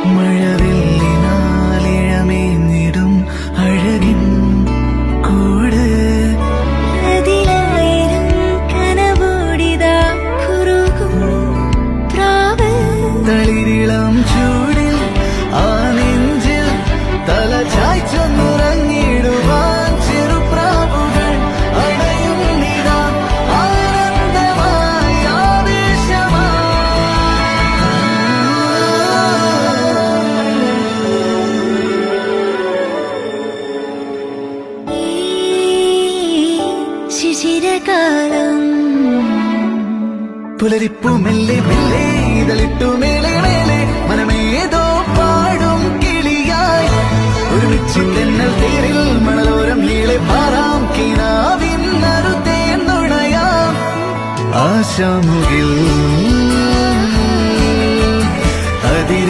മഴവില്ലിനാലിഴമേഞ്ഞിടും അഴകിൻ കൂട് അതിലായിരം കനവോടിതാ കുറുകും പ്രാവ് തളിരിളം ചൂടിൽ ആ നെഞ്ചിൽ തല ചായ്ച്ചൊന്നുറങ്ങിടുവാൻ ചെറുപ്രാവുകൾ അടയുന്നിതാ ആനന്ദമായി ഈ ശിശിരകാലം പുലരിപ്പു മെല്ലെ മെല്ലെ ഇതളിട്ടു മേലെ മേലെ മനമേതോ പാടും കിളിയായി ഒരുമിച്ച് തെന്നൽ തേരിൽ മണലോരം നീളെ പാറാം കിനാവിൻ നറുതേൻ നുണയാം ആശാമുകിൽ